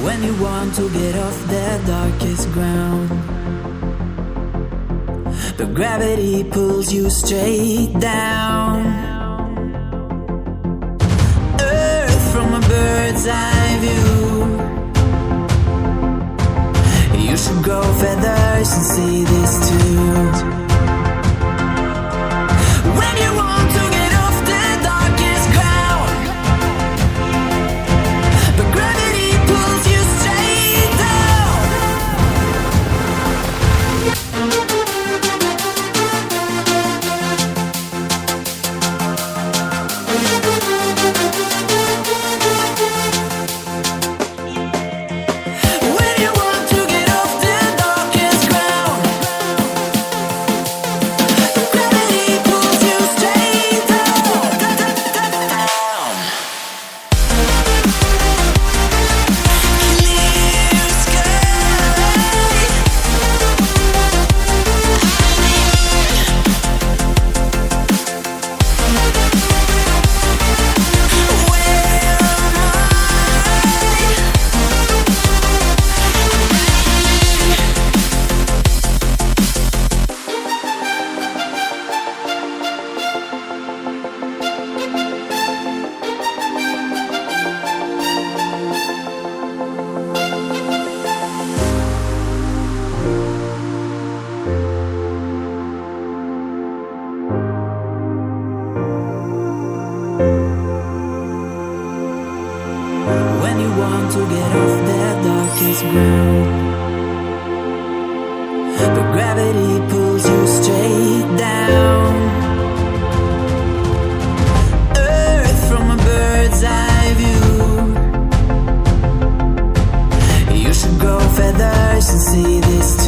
When you want to get off the darkest ground, but gravity pulls you straight down. Earth from a bird's eye view. You should grow feathers and see this too. When you want to get off the darkest ground, but gravity pulls you straight down. When you want to get off the darkest ground, but gravity pulls you straight down. Clear sky. When you want to get off the darkest ground, but gravity pulls you straight down. Earth from a bird's eye view. You should grow feathers and see this